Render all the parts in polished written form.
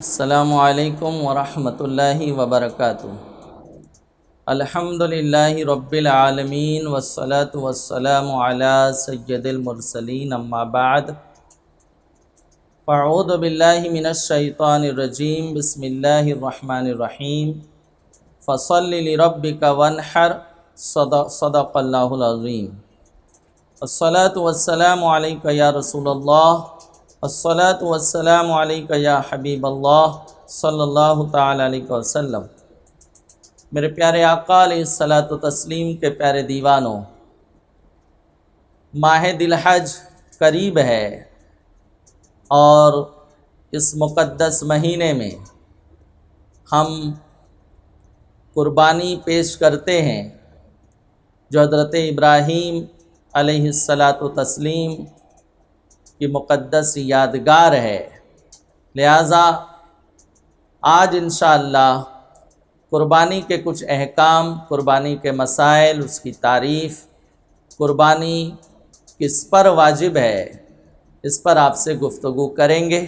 السلام علیکم ورحمۃ اللہ وبرکاتہ۔ الحمدللہ رب العالمین والصلاة والسلام علی سید المرسلین، اما بعد فاعوذ باللہ من الشیطان الرجیم، بسم اللہ الرحمن الرحیم۔ فصل لربک وانحر، صدق اللہ العظیم۔ الصلاة والسلام علیک یا رسول اللہ، الصلاۃ والسلام علیک یا حبیب اللہ صلی اللہ تعالی علیہ وسلم۔ میرے پیارے آقا علیہ الصلاۃ و تسلیم کے پیارے دیوانوں، ماہ ذی الحج قریب ہے اور اس مقدس مہینے میں ہم قربانی پیش کرتے ہیں جو حضرت ابراہیم علیہ الصلاۃ و تسلیم کی مقدس یادگار ہے۔ لہٰذا آج انشاءاللہ قربانی کے کچھ احکام، قربانی کے مسائل، اس کی تعریف، قربانی کس پر واجب ہے، اس پر آپ سے گفتگو کریں گے۔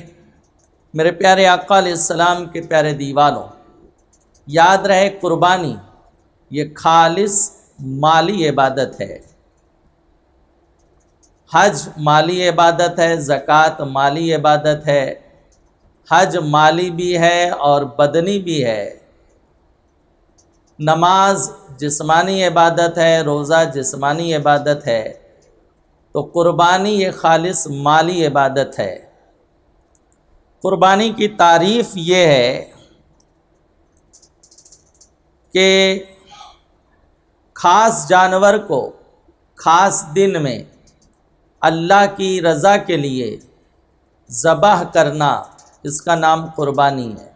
میرے پیارے آقا علیہ السلام کے پیارے دیوانوں، یاد رہے قربانی یہ خالص مالی عبادت ہے۔ حج مالی عبادت ہے، زکوٰۃ مالی عبادت ہے، حج مالی بھی ہے اور بدنی بھی ہے، نماز جسمانی عبادت ہے، روزہ جسمانی عبادت ہے، تو قربانی یہ خالص مالی عبادت ہے۔ قربانی کی تعریف یہ ہے کہ خاص جانور کو خاص دن میں اللہ کی رضا کے لیے ذبح کرنا، اس کا نام قربانی ہے۔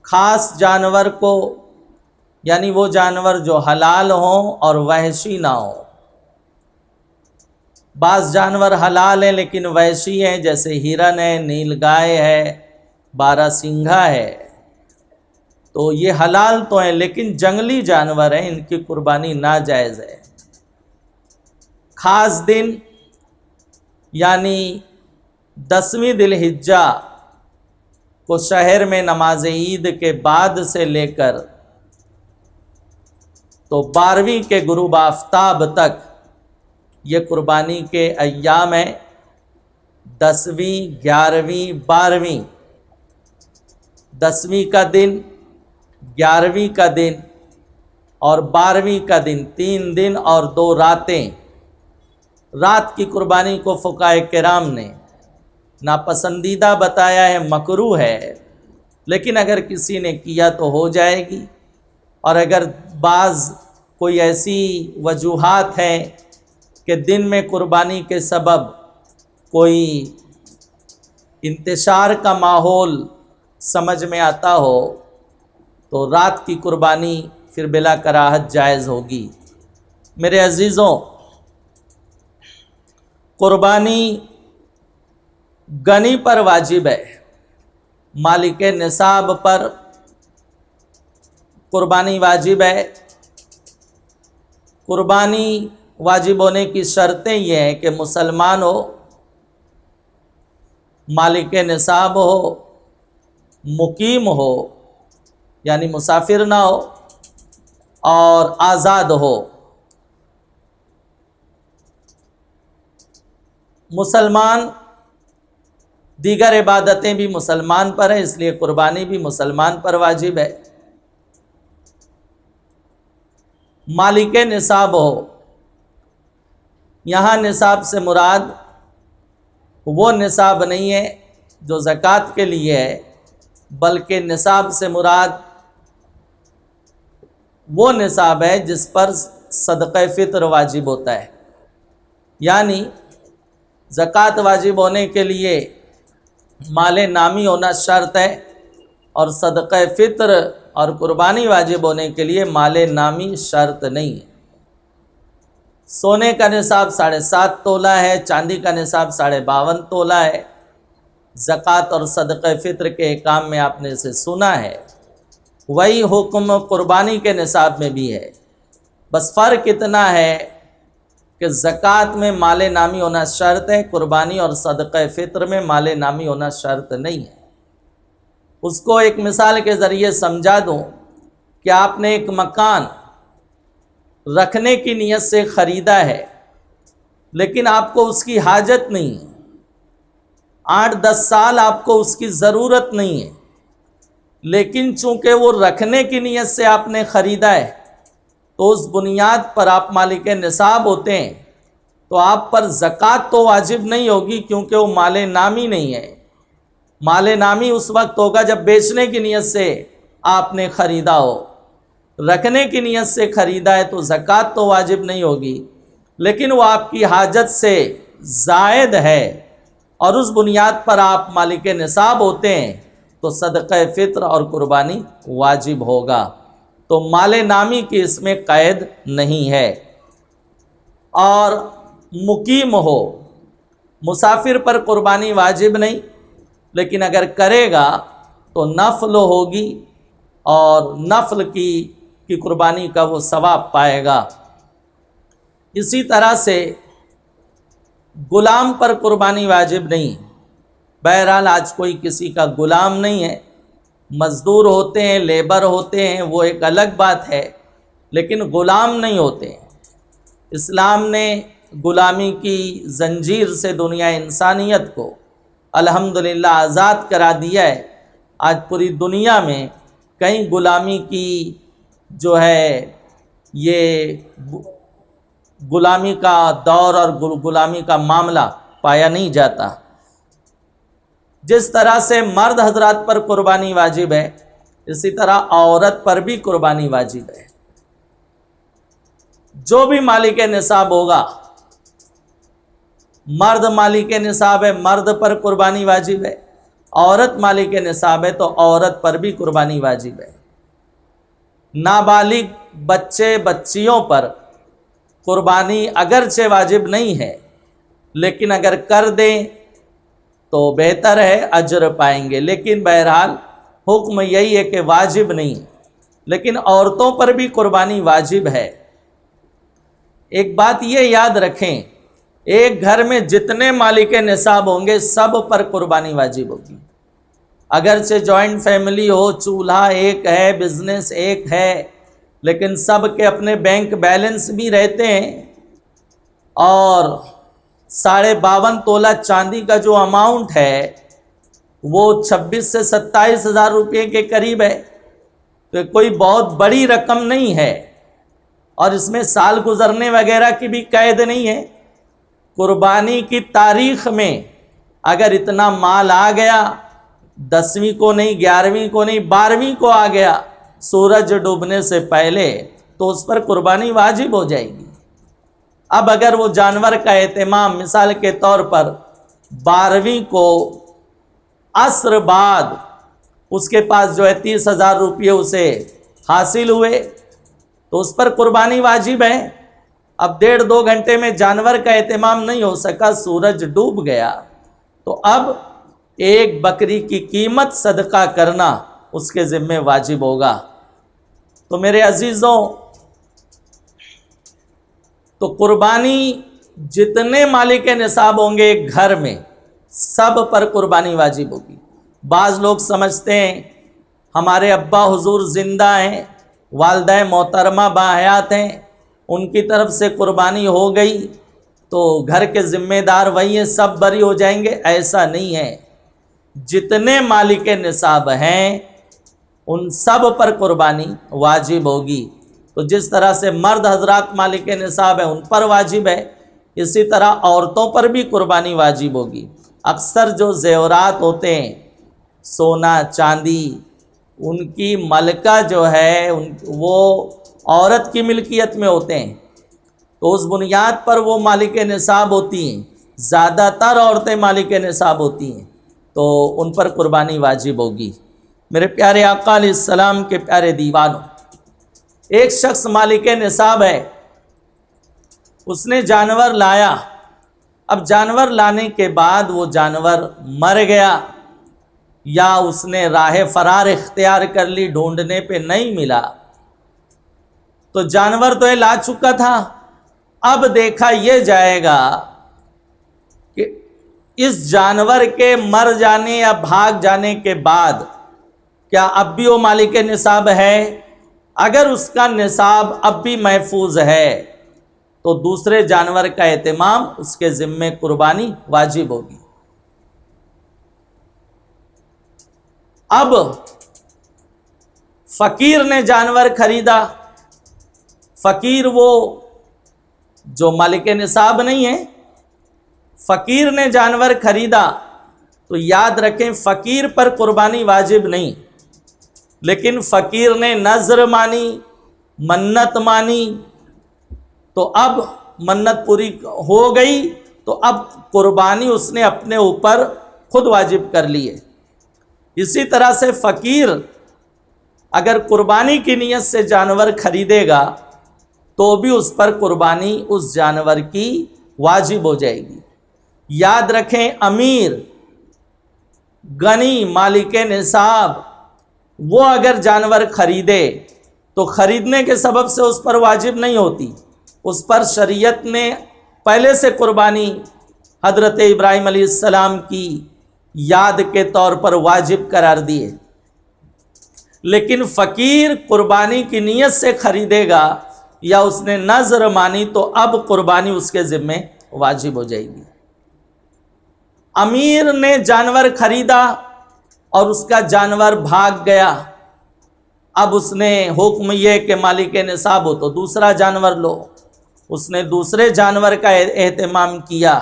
خاص جانور کو یعنی وہ جانور جو حلال ہوں اور وحشی نہ ہوں۔ بعض جانور حلال ہیں لیکن وحشی ہیں، جیسے ہرن ہے، نیل گائے ہے، بارہ سنگھا ہے، تو یہ حلال تو ہیں لیکن جنگلی جانور ہیں، ان کی قربانی ناجائز ہے۔ خاص دن یعنی 10ویں ذی الحجہ کو شہر میں نماز عید کے بعد سے لے کر تو 12ویں کے غروب آفتاب تک یہ قربانی کے ایام ہیں۔ 10ویں، 11ویں، 12ویں، 10ویں کا دن، 11ویں کا دن اور 12ویں کا دن، 3 دن اور 2 راتیں۔ رات کی قربانی کو فقہائے کرام نے ناپسندیدہ بتایا ہے، مکروہ ہے، لیکن اگر کسی نے کیا تو ہو جائے گی۔ اور اگر بعض کوئی ایسی وجوہات ہیں کہ دن میں قربانی کے سبب کوئی انتشار کا ماحول سمجھ میں آتا ہو تو رات کی قربانی پھر بلا کراہت جائز ہوگی۔ میرے عزیزوں، قربانی غنی پر واجب ہے، مالک نصاب پر قربانی واجب ہے۔ قربانی واجب ہونے کی شرطیں یہ ہیں کہ مسلمان ہو، مالک نصاب ہو، مقیم ہو یعنی مسافر نہ ہو، اور آزاد ہو۔ مسلمان، دیگر عبادتیں بھی مسلمان پر ہیں، اس لیے قربانی بھی مسلمان پر واجب ہے۔ مالک نصاب ہو، یہاں نصاب سے مراد وہ نصاب نہیں ہے جو زکوٰۃ کے لیے ہے، بلکہ نصاب سے مراد وہ نصاب ہے جس پر صدقہ فطر واجب ہوتا ہے۔ یعنی زکوٰۃ واجب ہونے کے لیے مال نامی ہونا شرط ہے، اور صدقہ فطر اور قربانی واجب ہونے کے لیے مال نامی شرط نہیں ہے۔ سونے کا نصاب 7.5 تولہ ہے، چاندی کا نصاب 52.5 تولہ ہے۔ زکوٰۃ اور صدقہ فطر کے احکام میں آپ نے اسے سنا ہے، وہی حکم قربانی کے نصاب میں بھی ہے، بس فرق اتنا ہے کہ زکوٰۃ میں مال نامی ہونا شرط ہے، قربانی اور صدقہ فطر میں مال نامی ہونا شرط نہیں ہے۔ اس کو ایک مثال کے ذریعے سمجھا دوں کہ آپ نے ایک مکان رکھنے کی نیت سے خریدا ہے، لیکن آپ کو اس کی حاجت نہیں ہے، 8-10 سال آپ کو اس کی ضرورت نہیں ہے، لیکن چونکہ وہ رکھنے کی نیت سے آپ نے خریدا ہے تو اس بنیاد پر آپ مالک نصاب ہوتے ہیں، تو آپ پر زکوٰۃ تو واجب نہیں ہوگی کیونکہ وہ مال نامی نہیں ہے۔ مال نامی اس وقت ہوگا جب بیچنے کی نیت سے آپ نے خریدا ہو، رکھنے کی نیت سے خریدا ہے تو زکوٰۃ تو واجب نہیں ہوگی، لیکن وہ آپ کی حاجت سے زائد ہے اور اس بنیاد پر آپ مالک نصاب ہوتے ہیں تو صدقہ فطر اور قربانی واجب ہوگا۔ تو مال نامی کی اس میں قید نہیں ہے۔ اور مقیم ہو، مسافر پر قربانی واجب نہیں، لیکن اگر کرے گا تو نفل ہوگی اور نفل کی قربانی کا وہ ثواب پائے گا۔ اسی طرح سے غلام پر قربانی واجب نہیں۔ بہرحال آج کوئی کسی کا غلام نہیں ہے، مزدور ہوتے ہیں، لیبر ہوتے ہیں، وہ ایک الگ بات ہے، لیکن غلام نہیں ہوتے ہیں۔ اسلام نے غلامی کی زنجیر سے دنیا انسانیت کو الحمدللہ آزاد کرا دیا ہے۔ آج پوری دنیا میں کہیں غلامی کی جو ہے یہ غلامی کا دور اور غلامی کا معاملہ پایا نہیں جاتا۔ جس طرح سے مرد حضرات پر قربانی واجب ہے، اسی طرح عورت پر بھی قربانی واجب ہے۔ جو بھی مالک نصاب ہوگا، مرد مالک نصاب ہے، مرد پر قربانی واجب ہے، عورت مالک نصاب ہے تو عورت پر بھی قربانی واجب ہے۔ نابالغ بچے بچیوں پر قربانی اگرچہ واجب نہیں ہے، لیکن اگر کر دیں تو بہتر ہے، اجر پائیں گے، لیکن بہرحال حکم یہی ہے کہ واجب نہیں، لیکن عورتوں پر بھی قربانی واجب ہے۔ ایک بات یہ یاد رکھیں، ایک گھر میں جتنے مالک نصاب ہوں گے سب پر قربانی واجب ہوگی۔ اگرچہ جوائنٹ فیملی ہو، چولہا ایک ہے، بزنس ایک ہے، لیکن سب کے اپنے بینک بیلنس بھی رہتے ہیں، اور 52.5 تولہ چاندی کا جو اماؤنٹ ہے وہ 26 سے 27 ہزار روپے کے قریب ہے، تو کوئی بہت بڑی رقم نہیں ہے، اور اس میں سال گزرنے وغیرہ کی بھی قید نہیں ہے۔ قربانی کی تاریخ میں اگر اتنا مال آ گیا، 10ویں کو نہیں، 11ویں کو نہیں، 12ویں کو آ گیا سورج ڈوبنے سے پہلے، تو اس پر قربانی واجب ہو جائے گی۔ اب اگر وہ جانور کا اہتمام مثال کے طور پر 12ویں کو عصر بعد اس کے پاس جو ہے 30,000 روپے اسے حاصل ہوئے تو اس پر قربانی واجب ہے۔ اب 1.5-2 گھنٹے میں جانور کا اہتمام نہیں ہو سکا، سورج ڈوب گیا، تو اب ایک بکری کی قیمت صدقہ کرنا اس کے ذمہ واجب ہوگا۔ تو میرے عزیزوں، تو قربانی جتنے مالک نصاب ہوں گے ایک گھر میں سب پر قربانی واجب ہوگی۔ بعض لوگ سمجھتے ہیں ہمارے ابا حضور زندہ ہیں، والدہ محترمہ باحیات ہیں، ان کی طرف سے قربانی ہو گئی تو گھر کے ذمہ دار وہی ہیں، سب بری ہو جائیں گے، ایسا نہیں ہے۔ جتنے مالک نصاب ہیں ان سب پر قربانی واجب ہوگی۔ تو جس طرح سے مرد حضرات مالک نصاب ہیں ان پر واجب ہے، اسی طرح عورتوں پر بھی قربانی واجب ہوگی۔ اکثر جو زیورات ہوتے ہیں، سونا چاندی، ان کی ملکہ جو ہے وہ عورت کی ملکیت میں ہوتے ہیں، تو اس بنیاد پر وہ مالک نصاب ہوتی ہیں، زیادہ تر عورتیں مالک نصاب ہوتی ہیں، تو ان پر قربانی واجب ہوگی۔ میرے پیارے آقا علیہ السلام کے پیارے دیوانوں، ایک شخص مالک نصاب ہے، اس نے جانور لایا، اب جانور لانے کے بعد وہ جانور مر گیا یا اس نے راہ فرار اختیار کر لی، ڈھونڈنے پہ نہیں ملا، تو جانور تو یہ لا چکا تھا، اب دیکھا یہ جائے گا کہ اس جانور کے مر جانے یا بھاگ جانے کے بعد کیا اب بھی وہ مالک نصاب ہے؟ اگر اس کا نصاب اب بھی محفوظ ہے تو دوسرے جانور کا اہتمام اس کے ذمے قربانی واجب ہوگی۔ اب فقیر نے جانور خریدا، فقیر وہ جو مالک نصاب نہیں ہے، فقیر نے جانور خریدا تو یاد رکھیں فقیر پر قربانی واجب نہیں، لیکن فقیر نے نذر مانی، منت مانی، تو اب منت پوری ہو گئی تو اب قربانی اس نے اپنے اوپر خود واجب کر لی ہے۔ اسی طرح سے فقیر اگر قربانی کی نیت سے جانور خریدے گا تو بھی اس پر قربانی اس جانور کی واجب ہو جائے گی۔ یاد رکھیں امیر، غنی، مالک نصاب وہ اگر جانور خریدے تو خریدنے کے سبب سے اس پر واجب نہیں ہوتی، اس پر شریعت نے پہلے سے قربانی حضرت ابراہیم علیہ السلام کی یاد کے طور پر واجب قرار دی ہے۔ لیکن فقیر قربانی کی نیت سے خریدے گا یا اس نے نذر مانی تو اب قربانی اس کے ذمے واجب ہو جائے گی۔ امیر نے جانور خریدا اور اس کا جانور بھاگ گیا، اب اس نے حکم یہ کہ مالک نصاب ہو تو دوسرا جانور لو، اس نے دوسرے جانور کا اہتمام کیا،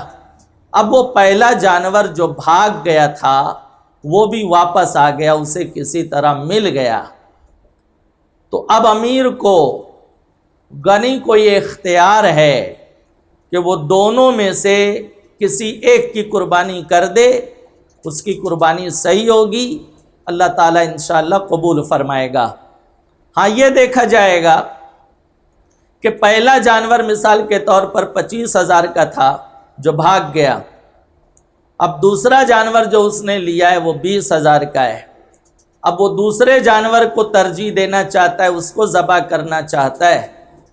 اب وہ پہلا جانور جو بھاگ گیا تھا وہ بھی واپس آ گیا، اسے کسی طرح مل گیا، تو اب امیر کو، غنی کو یہ اختیار ہے کہ وہ دونوں میں سے کسی ایک کی قربانی کر دے، اس کی قربانی صحیح ہوگی، اللہ تعالیٰ انشاءاللہ قبول فرمائے گا۔ ہاں یہ دیکھا جائے گا کہ پہلا جانور مثال کے طور پر 25,000 کا تھا جو بھاگ گیا، اب دوسرا جانور جو اس نے لیا ہے وہ 20,000 کا ہے، اب وہ دوسرے جانور کو ترجیح دینا چاہتا ہے، اس کو ذبح کرنا چاہتا ہے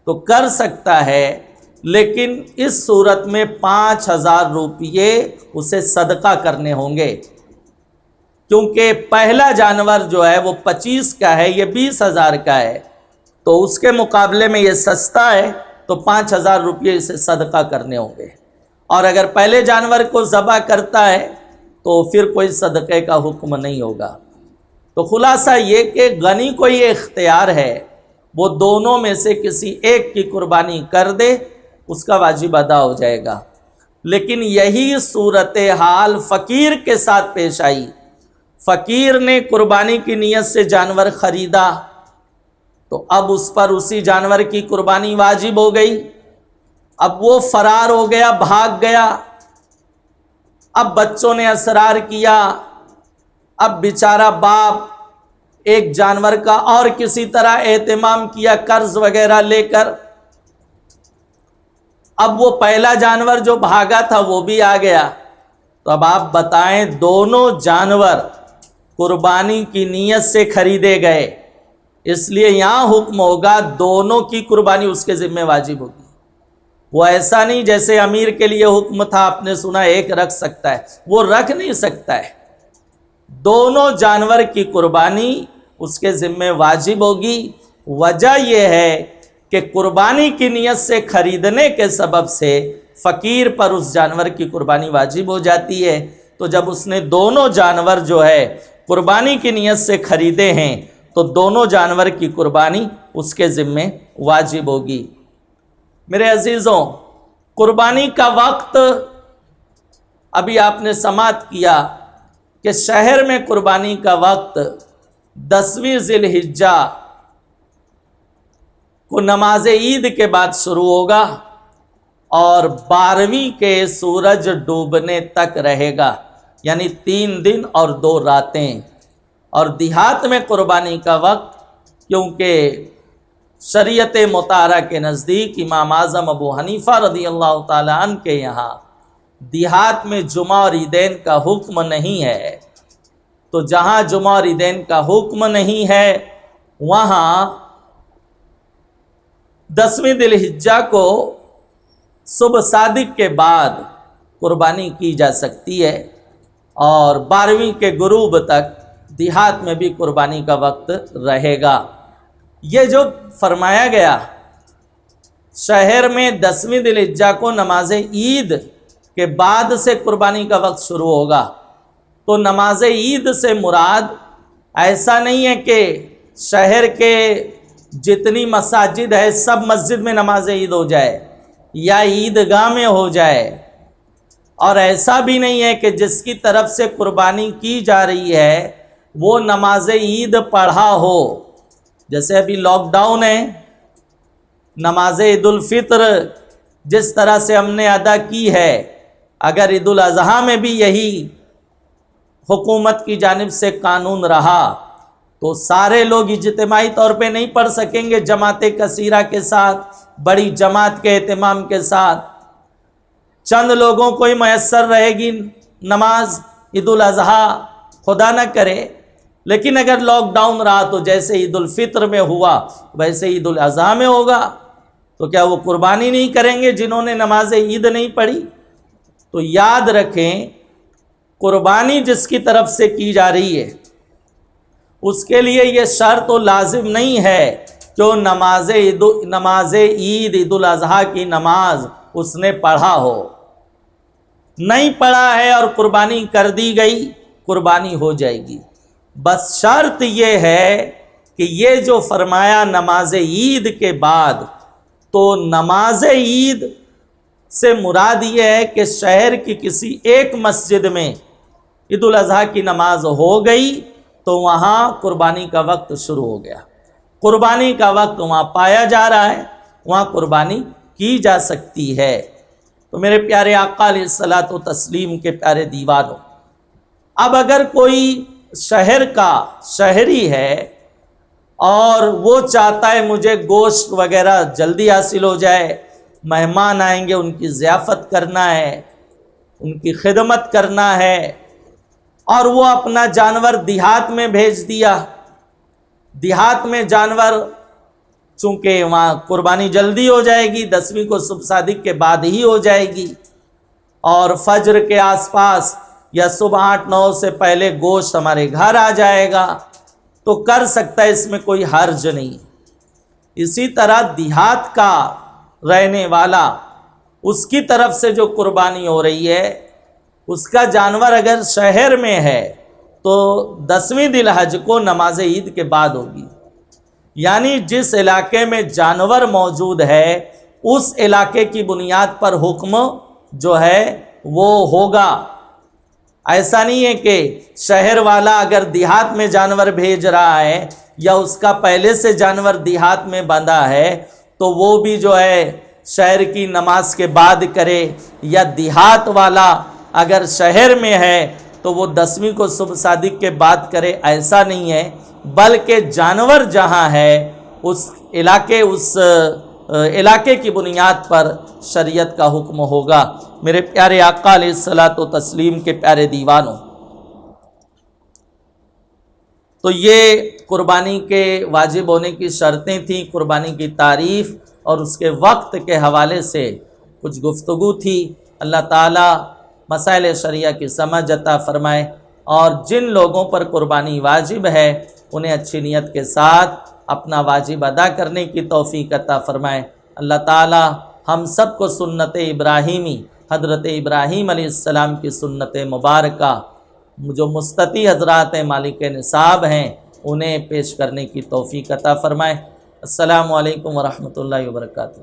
تو کر سکتا ہے، لیکن اس صورت میں 5,000 روپیے اسے صدقہ کرنے ہوں گے، کیونکہ پہلا جانور جو ہے وہ 25 کا ہے، یہ 20,000 کا ہے، تو اس کے مقابلے میں یہ سستا ہے تو 5,000 روپیے اسے صدقہ کرنے ہوں گے، اور اگر پہلے جانور کو ذبح کرتا ہے تو پھر کوئی صدقے کا حکم نہیں ہوگا۔ تو خلاصہ یہ کہ غنی کو یہ اختیار ہے وہ دونوں میں سے کسی ایک کی قربانی کر دے، اس کا واجب ادا ہو جائے گا، لیکن یہی صورتحال فقیر کے ساتھ پیش آئی۔ فقیر نے قربانی کی نیت سے جانور خریدا تو اب اس پر اسی جانور کی قربانی واجب ہو گئی، اب وہ فرار ہو گیا، بھاگ گیا، اب بچوں نے اصرار کیا، اب بیچارہ باپ ایک جانور کا اور کسی طرح اہتمام کیا قرض وغیرہ لے کر، اب وہ پہلا جانور جو بھاگا تھا وہ بھی آ گیا، تو اب آپ بتائیں دونوں جانور قربانی کی نیت سے خریدے گئے، اس لیے یہاں حکم ہوگا دونوں کی قربانی اس کے ذمہ واجب ہوگی۔ وہ ایسا نہیں جیسے امیر کے لیے حکم تھا، آپ نے سنا ایک رکھ سکتا ہے، وہ رکھ نہیں سکتا ہے، دونوں جانور کی قربانی اس کے ذمہ واجب ہوگی۔ وجہ یہ ہے کہ قربانی کی نیت سے خریدنے کے سبب سے فقیر پر اس جانور کی قربانی واجب ہو جاتی ہے، تو جب اس نے دونوں جانور جو ہے قربانی کی نیت سے خریدے ہیں تو دونوں جانور کی قربانی اس کے ذمہ واجب ہوگی۔ میرے عزیزوں، قربانی کا وقت ابھی آپ نے سماعت کیا کہ شہر میں قربانی کا وقت 10ویں ذی الحجہ کو نماز عید کے بعد شروع ہوگا اور 12ویں کے سورج ڈوبنے تک رہے گا، یعنی 3 دن اور 2 راتیں۔ اور دیہات میں قربانی کا وقت، کیونکہ شریعت مطہرہ کے نزدیک امام اعظم ابو حنیفہ رضی اللہ تعالی عنہ کے یہاں دیہات میں جمعہ اور عیدین کا حکم نہیں ہے، تو جہاں جمعہ اور عیدین کا حکم نہیں ہے وہاں 10ویں ذی الحجہ کو صبح صادق کے بعد قربانی کی جا سکتی ہے اور 12ویں کے غروب تک دیہات میں بھی قربانی کا وقت رہے گا۔ یہ جو فرمایا گیا شہر میں 10ویں ذی الحجہ کو نماز عید کے بعد سے قربانی کا وقت شروع ہوگا، تو نماز عید سے مراد ایسا نہیں ہے کہ شہر کے جتنی مساجد ہے سب مسجد میں نماز عید ہو جائے یا عیدگاہ میں ہو جائے، اور ایسا بھی نہیں ہے کہ جس کی طرف سے قربانی کی جا رہی ہے وہ نماز عید پڑھا ہو۔ جیسے ابھی لاک ڈاؤن ہے، نماز عید الفطر جس طرح سے ہم نے ادا کی ہے، اگر عید الاضحیٰ میں بھی یہی حکومت کی جانب سے قانون رہا تو سارے لوگ اجتماعی طور پہ نہیں پڑھ سکیں گے جماعت کثیرہ کے ساتھ، بڑی جماعت کے اہتمام کے ساتھ۔ چند لوگوں کو ہی میسر رہے گی نماز عید الاضحیٰ، خدا نہ کرے، لیکن اگر لاک ڈاؤن رہا تو جیسے عید الفطر میں ہوا ویسے عید الاضحیٰ میں ہوگا، تو کیا وہ قربانی نہیں کریں گے جنہوں نے نماز عید نہیں پڑھی؟ تو یاد رکھیں قربانی جس کی طرف سے کی جا رہی ہے اس کے لیے یہ شرط و لازم نہیں ہے کہ وہ نماز عید عید الاضحیٰ کی نماز اس نے پڑھا ہو۔ نہیں پڑھا ہے اور قربانی کر دی گئی، قربانی ہو جائے گی۔ بس شرط یہ ہے کہ یہ جو فرمایا نماز عید کے بعد، تو نماز عید سے مراد یہ ہے کہ شہر کی کسی ایک مسجد میں عید الاضحیٰ کی نماز ہو گئی تو وہاں قربانی کا وقت شروع ہو گیا، قربانی کا وقت وہاں پایا جا رہا ہے، وہاں قربانی کی جا سکتی ہے۔ تو میرے پیارے آقا علیہ الصلاۃ والتسلیم کے پیارے دیوانوں، اب اگر کوئی شہر کا شہری ہے اور وہ چاہتا ہے مجھے گوشت وغیرہ جلدی حاصل ہو جائے، مہمان آئیں گے ان کی ضیافت کرنا ہے، ان کی خدمت کرنا ہے، اور وہ اپنا جانور دیہات میں بھیج دیا، دیہات میں جانور چونکہ وہاں قربانی جلدی ہو جائے گی، 10ویں کو صبح صادق کے بعد ہی ہو جائے گی، اور فجر کے آس پاس یا صبح 8-9 سے پہلے گوشت ہمارے گھر آ جائے گا، تو کر سکتا ہے، اس میں کوئی حرج نہیں۔ اسی طرح دیہات کا رہنے والا، اس کی طرف سے جو قربانی ہو رہی ہے، اس کا جانور اگر شہر میں ہے تو 10ویں ذی الحجہ کو نماز عید کے بعد ہوگی، یعنی جس علاقے میں جانور موجود ہے اس علاقے کی بنیاد پر حکم جو ہے وہ ہوگا۔ ایسا نہیں ہے کہ شہر والا اگر دیہات میں جانور بھیج رہا ہے یا اس کا پہلے سے جانور دیہات میں بندھا ہے تو وہ بھی جو ہے شہر کی نماز کے بعد کرے، یا دیہات والا اگر شہر میں ہے تو وہ 10ویں کو صبح صادق کے بعد کرے، ایسا نہیں ہے، بلکہ جانور جہاں ہے اس علاقے کی بنیاد پر شریعت کا حکم ہوگا۔ میرے پیارے آقا علیہ الصلاۃ والتسلیم کے پیارے دیوانوں، تو یہ قربانی کے واجب ہونے کی شرطیں تھیں، قربانی کی تعریف اور اس کے وقت کے حوالے سے کچھ گفتگو تھی۔ اللہ تعالیٰ مسائل شریعہ کی سمجھ عطا فرمائے، اور جن لوگوں پر قربانی واجب ہے انہیں اچھی نیت کے ساتھ اپنا واجب ادا کرنے کی توفیق عطا فرمائے۔ اللہ تعالیٰ ہم سب کو سنت ابراہیمی، حضرت ابراہیم علیہ السلام کی سنت مبارکہ، جو مستطیع حضرات مالک نصاب ہیں، انہیں پیش کرنے کی توفیق عطا فرمائے۔ السلام علیکم ورحمۃ اللہ وبرکاتہ۔